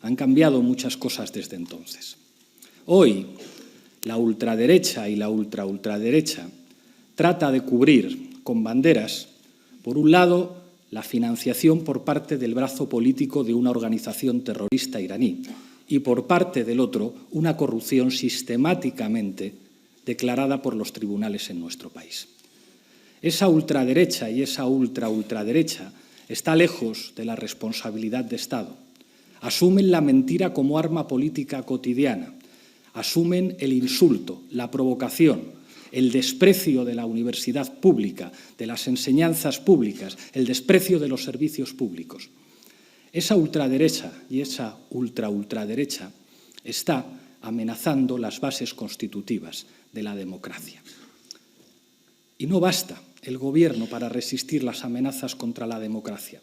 Han cambiado muchas cosas desde entonces. Hoy, la ultraderecha y la ultraderecha trata de cubrir con banderas, por un lado, la financiación por parte del brazo político de una organización terrorista iraní y, por parte del otro, una corrupción sistemáticamente declarada por los tribunales en nuestro país. Esa ultraderecha y esa ultraderecha está lejos de la responsabilidad de Estado. Asumen la mentira como arma política cotidiana. Asumen el insulto, la provocación, el desprecio de la universidad pública, de las enseñanzas públicas, el desprecio de los servicios públicos. Esa ultraderecha y esa ultraderecha está amenazando las bases constitutivas de la democracia. Y no basta el Gobierno para resistir las amenazas contra la democracia.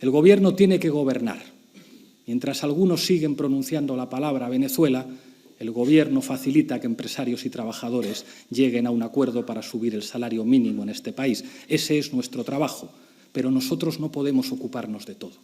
El Gobierno tiene que gobernar. Mientras algunos siguen pronunciando la palabra Venezuela, el Gobierno facilita que empresarios y trabajadores lleguen a un acuerdo para subir el salario mínimo en este país. Ese es nuestro trabajo, pero nosotros no podemos ocuparnos de todo.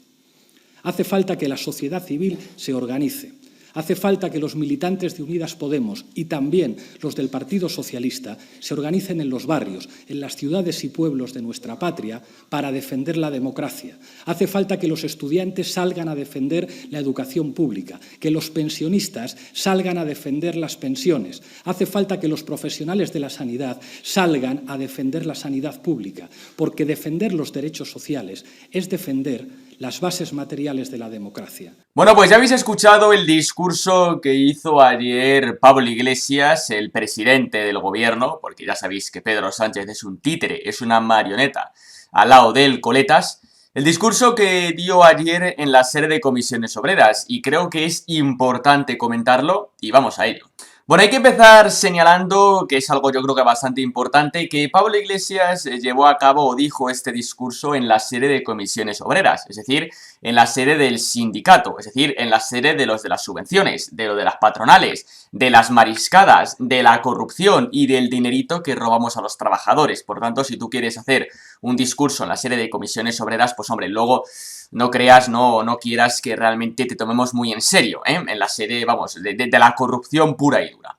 Hace falta que la sociedad civil se organice. Hace falta que los militantes de Unidas Podemos y también los del Partido Socialista se organicen en los barrios, en las ciudades y pueblos de nuestra patria para defender la democracia. Hace falta que los estudiantes salgan a defender la educación pública, que los pensionistas salgan a defender las pensiones. Hace falta que los profesionales de la sanidad salgan a defender la sanidad pública, porque defender los derechos sociales es defender las bases materiales de la democracia. Bueno, pues ya habéis escuchado el discurso que hizo ayer Pablo Iglesias, el presidente del gobierno, porque ya sabéis que Pedro Sánchez es un títere, es una marioneta al lado del Coletas. El discurso que dio ayer en la sede de Comisiones Obreras, y creo que es importante comentarlo, y vamos a ello. Bueno, hay que empezar señalando, que es algo yo creo que bastante importante, que Pablo Iglesias llevó a cabo o dijo este discurso en la sede de Comisiones Obreras, es decir, en la sede del sindicato, es decir, en la sede de los de las subvenciones, de lo de las patronales, de las mariscadas, de la corrupción y del dinerito que robamos a los trabajadores. Por tanto, si tú quieres hacer un discurso en la sede de Comisiones Obreras, pues hombre, luego no creas, no quieras que realmente te tomemos muy en serio, en la sede, vamos, de la corrupción pura y dura.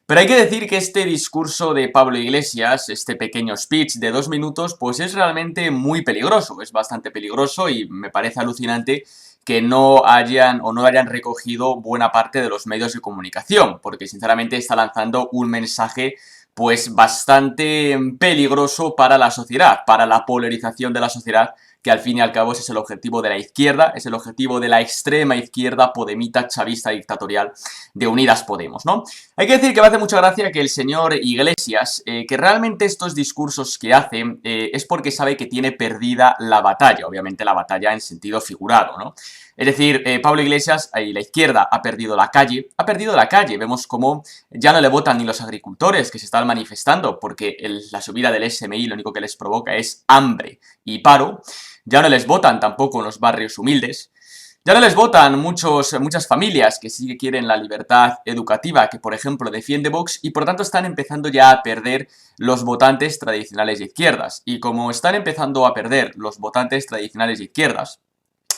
Pero hay que decir que este discurso de Pablo Iglesias, este pequeño speech de 2 minutos, pues es realmente muy peligroso, es bastante peligroso y me parece alucinante que no hayan recogido buena parte de los medios de comunicación, porque sinceramente está lanzando un mensaje pues bastante peligroso para la sociedad, para la polarización de la sociedad, que al fin y al cabo ese es el objetivo de la izquierda, es el objetivo de la extrema izquierda podemita, chavista, dictatorial de Unidas Podemos, ¿no? Hay que decir que me hace mucha gracia que el señor Iglesias, que realmente estos discursos que hace es porque sabe que tiene perdida la batalla, obviamente la batalla en sentido figurado, ¿no? Es decir, Pablo Iglesias y la izquierda ha perdido la calle, vemos cómo ya no le votan ni los agricultores que se están manifestando porque la subida del SMI lo único que les provoca es hambre y paro, ya no les votan tampoco en los barrios humildes, ya no les votan muchas familias que sí que quieren la libertad educativa que por ejemplo defiende Vox y por tanto están empezando ya a perder los votantes tradicionales de izquierdas y como están empezando a perder los votantes tradicionales de izquierdas,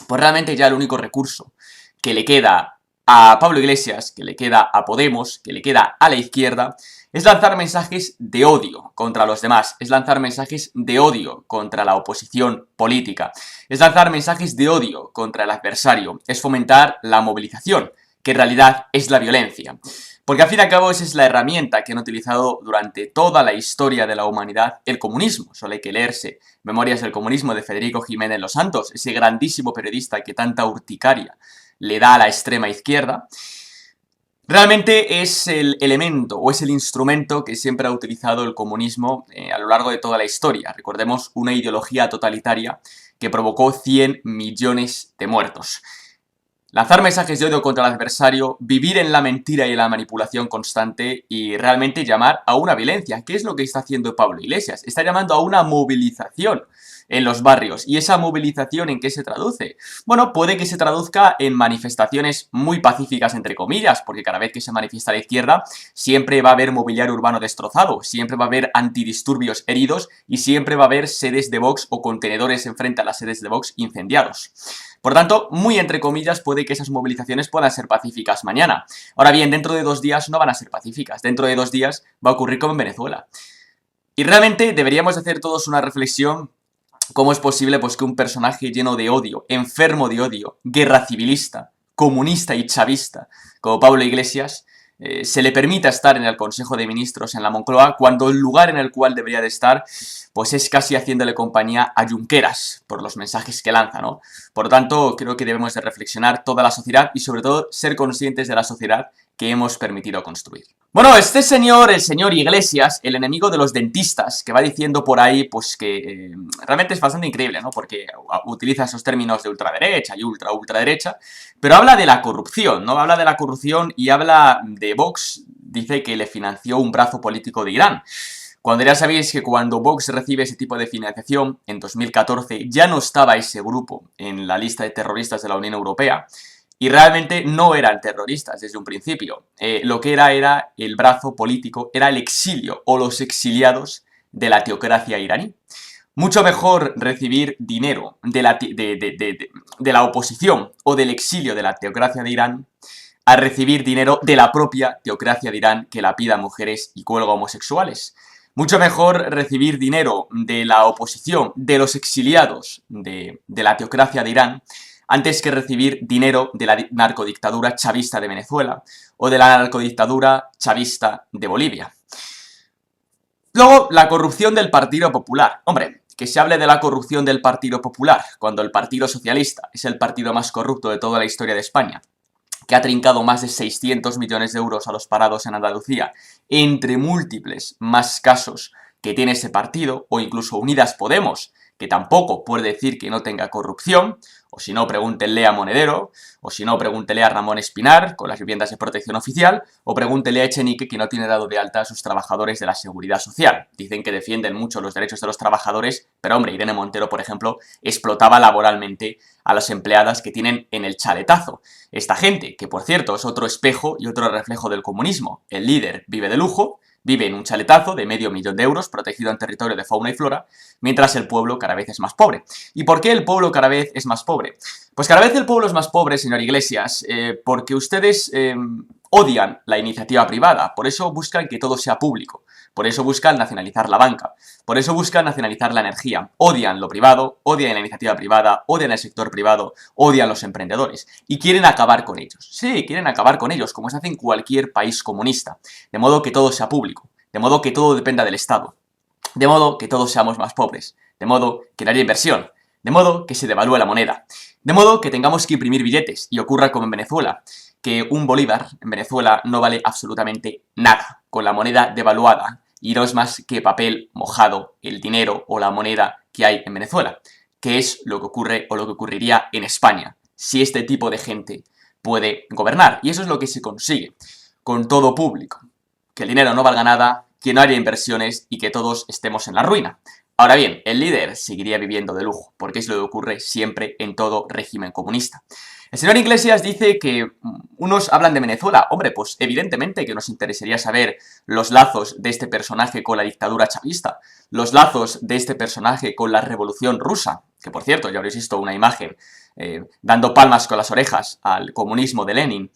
pues realmente ya el único recurso que le queda a Pablo Iglesias, que le queda a Podemos, que le queda a la izquierda, es lanzar mensajes de odio contra los demás, es lanzar mensajes de odio contra la oposición política, es lanzar mensajes de odio contra el adversario, es fomentar la movilización, que en realidad es la violencia. Porque al fin y al cabo esa es la herramienta que han utilizado durante toda la historia de la humanidad el comunismo. Solo hay que leerse Memorias del Comunismo de Federico Jiménez Los Santos, ese grandísimo periodista que tanta urticaria le da a la extrema izquierda. Realmente es el elemento o es el instrumento que siempre ha utilizado el comunismo a lo largo de toda la historia. Recordemos una ideología totalitaria que provocó 100 millones de muertos. Lanzar mensajes de odio contra el adversario, vivir en la mentira y en la manipulación constante y realmente llamar a una violencia. ¿Qué es lo que está haciendo Pablo Iglesias? Está llamando a una movilización en los barrios. ¿Y esa movilización en qué se traduce? Bueno, puede que se traduzca en manifestaciones muy pacíficas, entre comillas, porque cada vez que se manifiesta la izquierda siempre va a haber mobiliario urbano destrozado, siempre va a haber antidisturbios heridos y siempre va a haber sedes de Vox o contenedores enfrente a las sedes de Vox incendiados. Por tanto, muy entre comillas, puede que esas movilizaciones puedan ser pacíficas mañana. Ahora bien, dentro de 2 días no van a ser pacíficas. Dentro de 2 días va a ocurrir como en Venezuela. Y realmente deberíamos hacer todos una reflexión. ¿Cómo es posible pues, que un personaje lleno de odio, enfermo de odio, guerra civilista, comunista y chavista, como Pablo Iglesias, se le permita estar en el Consejo de Ministros en la Moncloa cuando el lugar en el cual debería de estar pues es casi haciéndole compañía a Junqueras por los mensajes que lanza, ¿no? Por lo tanto, creo que debemos de reflexionar toda la sociedad y sobre todo ser conscientes de la sociedad que hemos permitido construir. Bueno, este señor, el señor Iglesias, el enemigo de los dentistas, que va diciendo por ahí, pues que realmente es bastante increíble, ¿no? Porque utiliza esos términos de ultraderecha y ultraderecha, pero habla de la corrupción, ¿no? Habla de la corrupción y habla de Vox, dice que le financió un brazo político de Irán. Cuando ya sabéis que cuando Vox recibe ese tipo de financiación, en 2014 ya no estaba ese grupo en la lista de terroristas de la Unión Europea, y realmente no eran terroristas desde un principio. Lo que era el brazo político, era el exilio o los exiliados de la teocracia iraní. Mucho mejor recibir dinero de la oposición o del exilio de la teocracia de Irán a recibir dinero de la propia teocracia de Irán que la pida a mujeres y cuelga homosexuales. Mucho mejor recibir dinero de la oposición, de los exiliados de la teocracia de Irán, antes que recibir dinero de la narcodictadura chavista de Venezuela o de la narcodictadura chavista de Bolivia. Luego, la corrupción del Partido Popular. Hombre, que se hable de la corrupción del Partido Popular, cuando el Partido Socialista es el partido más corrupto de toda la historia de España, que ha trincado más de 600 millones de euros a los parados en Andalucía, entre múltiples más casos que tiene ese partido, o incluso Unidas Podemos, que tampoco puede decir que no tenga corrupción, o si no, pregúntenle a Monedero, o si no, pregúntenle a Ramón Espinar, con las viviendas de protección oficial, o pregúntenle a Echenique, que no tiene dado de alta a sus trabajadores de la Seguridad Social. Dicen que defienden mucho los derechos de los trabajadores, pero hombre, Irene Montero, por ejemplo, explotaba laboralmente a las empleadas que tienen en el chaletazo. Esta gente, que por cierto es otro espejo y otro reflejo del comunismo. El líder vive de lujo, vive en un chaletazo de $500.000 euros, protegido en territorio de fauna y flora, mientras el pueblo cada vez es más pobre. ¿Y por qué el pueblo cada vez es más pobre? Pues cada vez el pueblo es más pobre, señor Iglesias, porque ustedes odian la iniciativa privada, por eso buscan que todo sea público, por eso buscan nacionalizar la banca, por eso buscan nacionalizar la energía, odian lo privado, odian la iniciativa privada, odian el sector privado, odian los emprendedores y quieren acabar con ellos. Sí, quieren acabar con ellos, como se hace en cualquier país comunista, de modo que todo sea público, de modo que todo dependa del Estado, de modo que todos seamos más pobres, de modo que no haya inversión, de modo que se devalúe la moneda, de modo que tengamos que imprimir billetes y ocurra como en Venezuela, que un bolívar en Venezuela no vale absolutamente nada, con la moneda devaluada, y no es más que papel mojado el dinero o la moneda que hay en Venezuela, que es lo que ocurre o lo que ocurriría en España, si este tipo de gente puede gobernar. Y eso es lo que se consigue, con todo público, que el dinero no valga nada, que no haya inversiones y que todos estemos en la ruina. Ahora bien, el líder seguiría viviendo de lujo, porque es lo que ocurre siempre en todo régimen comunista. El señor Iglesias dice que unos hablan de Venezuela. Hombre, pues evidentemente que nos interesaría saber los lazos de este personaje con la dictadura chavista, los lazos de este personaje con la revolución rusa, que por cierto, ya habréis visto una imagen dando palmas con las orejas al comunismo de Lenin.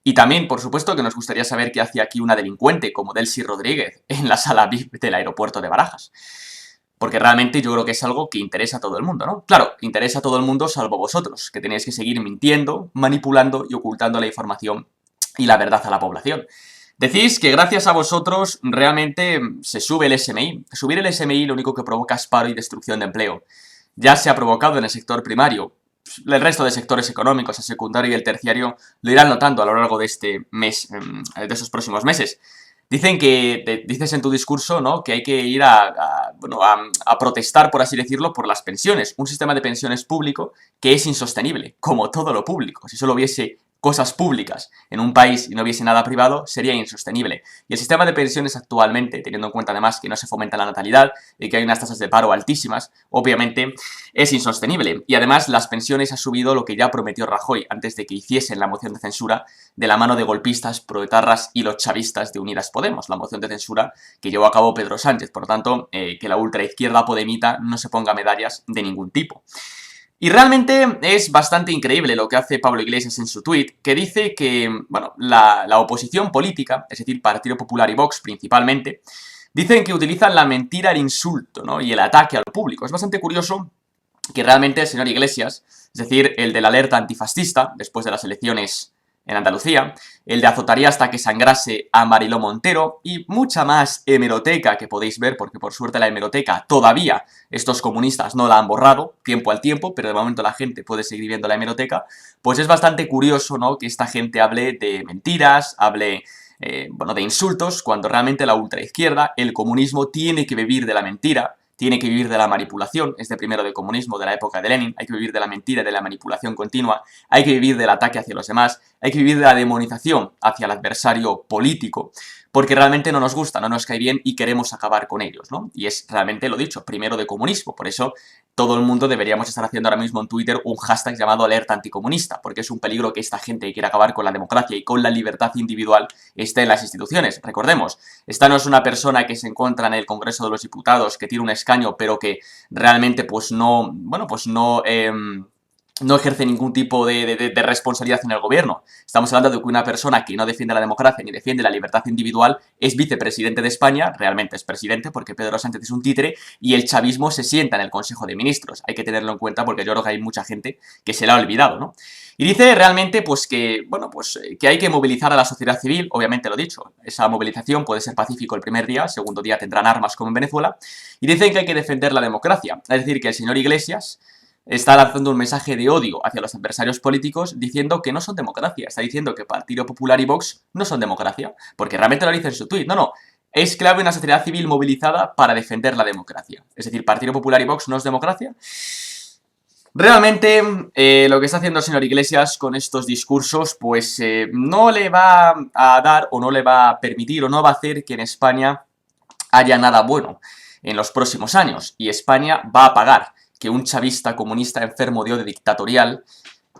Y también, por supuesto, que nos gustaría saber qué hacía aquí una delincuente como Delcy Rodríguez en la sala VIP del aeropuerto de Barajas. Porque realmente yo creo que es algo que interesa a todo el mundo, ¿no? Claro, interesa a todo el mundo salvo vosotros, que tenéis que seguir mintiendo, manipulando y ocultando la información y la verdad a la población. Decís que gracias a vosotros realmente se sube el SMI. Subir el SMI lo único que provoca es paro y destrucción de empleo. Ya se ha provocado en el sector primario. El resto de sectores económicos, el secundario y el terciario, lo irán notando a lo largo de este mes, de estos próximos meses. Dicen que, dices en tu discurso, ¿no?, que hay que ir a protestar, por así decirlo, por las pensiones. Un sistema de pensiones público que es insostenible, como todo lo público. Si solo hubiese cosas públicas en un país y no hubiese nada privado, sería insostenible. Y el sistema de pensiones actualmente, teniendo en cuenta además que no se fomenta la natalidad y que hay unas tasas de paro altísimas, obviamente es insostenible. Y además las pensiones ha subido lo que ya prometió Rajoy antes de que hiciesen la moción de censura de la mano de golpistas, proetarras y los chavistas de Unidas Podemos, la moción de censura que llevó a cabo Pedro Sánchez. Por lo tanto, que la ultraizquierda podemita no se ponga medallas de ningún tipo. Y realmente es bastante increíble lo que hace Pablo Iglesias en su tuit, que dice que, bueno, la oposición política, es decir, Partido Popular y Vox principalmente, dicen que utilizan la mentira, el insulto, ¿no? Y el ataque al público. Es bastante curioso que realmente el señor Iglesias, es decir, el de la alerta antifascista, después de las elecciones en Andalucía, el de azotaría hasta que sangrase a Mariló Montero y mucha más hemeroteca que podéis ver, porque por suerte la hemeroteca todavía estos comunistas no la han borrado, tiempo al tiempo, pero de momento la gente puede seguir viendo la hemeroteca, pues es bastante curioso, ¿no?, que esta gente hable de mentiras, hable bueno, de insultos, cuando realmente la ultraizquierda, el comunismo, tiene que vivir de la mentira, tiene que vivir de la manipulación, es de primero de comunismo, de la época de Lenin, hay que vivir de la mentira, de la manipulación continua, hay que vivir del ataque hacia los demás, hay que vivir de la demonización hacia el adversario político, porque realmente no nos gusta, no nos cae bien y queremos acabar con ellos, ¿no? Y es realmente lo dicho, primero de comunismo, por eso todo el mundo deberíamos estar haciendo ahora mismo en Twitter un hashtag llamado alerta anticomunista, porque es un peligro que esta gente que quiere acabar con la democracia y con la libertad individual esté en las instituciones. Recordemos, esta no es una persona que se encuentra en el Congreso de los Diputados, que tiene un escaño, pero que realmente pues no, bueno, pues no ejerce ningún tipo de responsabilidad en el gobierno. Estamos hablando de que una persona que no defiende la democracia ni defiende la libertad individual es vicepresidente de España, realmente es presidente porque Pedro Sánchez es un títere, y el chavismo se sienta en el Consejo de Ministros. Hay que tenerlo en cuenta porque yo creo que hay mucha gente que se la ha olvidado, ¿no? Y dice realmente pues que, bueno, pues que hay que movilizar a la sociedad civil, obviamente lo dicho, esa movilización puede ser pacífico el primer día, el segundo día tendrán armas como en Venezuela, y dicen que hay que defender la democracia, es decir, que el señor Iglesias está lanzando un mensaje de odio hacia los adversarios políticos diciendo que no son democracia. Está diciendo que Partido Popular y Vox no son democracia, porque realmente lo dice en su tuit. No, es clave una sociedad civil movilizada para defender la democracia. Es decir, Partido Popular y Vox no es democracia. Realmente lo que está haciendo el señor Iglesias con estos discursos pues no le va a dar o no le va a permitir o no va a hacer que en España haya nada bueno en los próximos años, y España va a pagar que un chavista comunista enfermo de odio dictatorial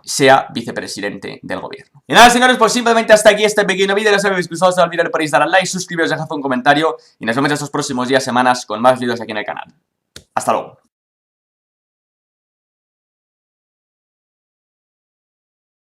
sea vicepresidente del gobierno. Y nada, señores, pues simplemente hasta aquí este pequeño vídeo. Ya sabéis, si os gustado, no olvidéis por dar al like, suscribiros, dejad un comentario y nos vemos estos próximos días, semanas con más vídeos aquí en el canal. Hasta luego.